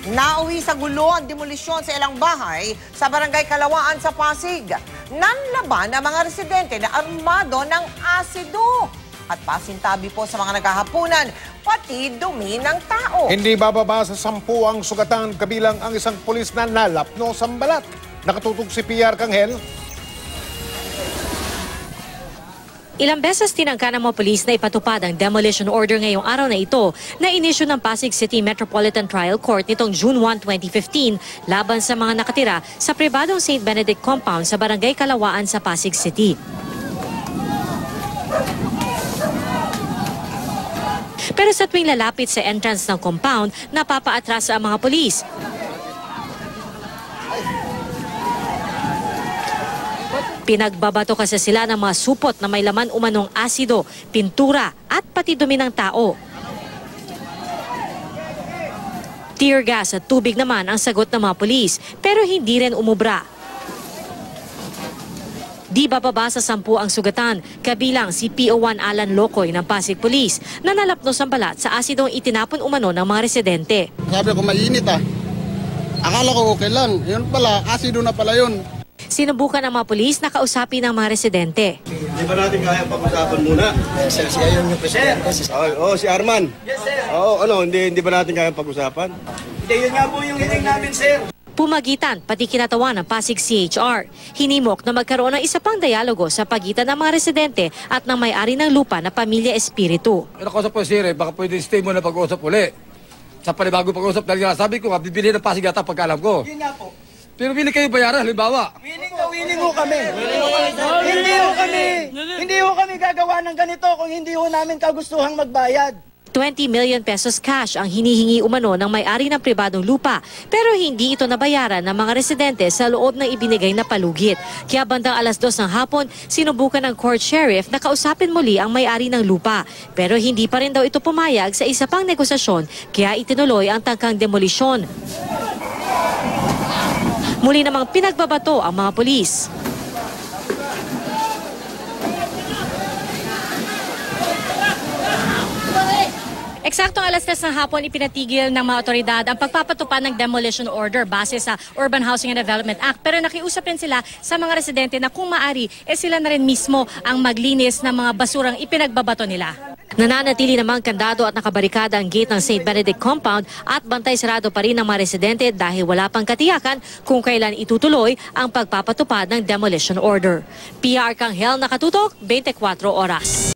Nauwi sa gulo ang demolisyon sa ilang bahay sa Barangay Kalawaan sa Pasig. Nanlaban ang mga residente na armado ng asido. At pasintabi po sa mga naghahapunan, pati dumi ng tao. Hindi bababa sa 10 ang sugatan kabilang ang isang pulis na nalapno sa balat. Nakatutok si PR Kanghel. Ilang beses tinangka ng mga pulis na ipatupad ang demolition order ngayong araw na ito na inisyu ng Pasig City Metropolitan Trial Court nitong June 1, 2015 laban sa mga nakatira sa pribadong St. Benedict compound sa Barangay Kalawaan sa Pasig City. Pero sa tuwing lalapit sa entrance ng compound, napapaatras ang mga pulis. Pinagbabato kasi sila ng mga supot na may laman umanong asido, pintura at pati dumi ng tao. Tear gas at tubig naman ang sagot ng mga pulis, pero hindi rin umubra. Di bababa sa 10 ang sugatan, kabilang si PO1 Alan Locoy ng Pasig Police na nalapnos ang balat sa asidong itinapon umano ng mga residente. Sabi ko mainit Akala ko okay lang. Yun pala, asido na pala yun. Sinubukan ng mga pulis na kausapin ng mga residente. Hindi ba natin kaya pag-usapan muna? Yes, sir. Siya yung presidente. Si Arman. Yes, sir. Hindi ba natin kaya pag-usapan? Hindi, yun nga po yung hiling namin, sir. Pumagitan pati kinatawan ng Pasig CHR. Hinimok na magkaroon ng isa pang dialogo sa pagitan ng mga residente at ng may-ari ng lupa na Pamilya Espiritu. Nakausap po sir, baka pwede stay mo na pag-uusap uli. Sa panibago pag-uusap dahil sabi ko, bibili ng Pasig yata pagkaalam ko. Yun nga po. Pero willing kayo bayaran, halimbawa. Willing ho kami. Hindi ho kami gagawa ng ganito kung hindi ho namin kagustuhang magbayad. 20 million pesos cash ang hinihingi umano ng may-ari ng pribadong lupa, pero hindi ito nabayaran ng mga residente sa loob ng ibinigay na palugit. Kaya bandang 2:00 ng hapon, sinubukan ng court sheriff na kausapin muli ang may-ari ng lupa. Pero hindi pa rin daw ito pumayag sa isa pang negosasyon, kaya itinuloy ang tangkang demolisyon. Muli namang pinagbabato ang mga pulis. Eksaktong 3:00 ng hapon, ipinatigil ng mga otoridad ang pagpapatupad ng demolition order base sa Urban Housing and Development Act. Pero nakiusap rin sila sa mga residente na kung maari, sila na rin mismo ang maglinis ng mga basurang ipinagbabato nila. Nananatili namang kandado at nakabarikada ang gate ng St. Benedict compound at bantay sarado pa rin ng mga residente dahil wala pang katiyakan kung kailan itutuloy ang pagpapatupad ng demolition order. PR Kanghel, nakatutok, 24 oras.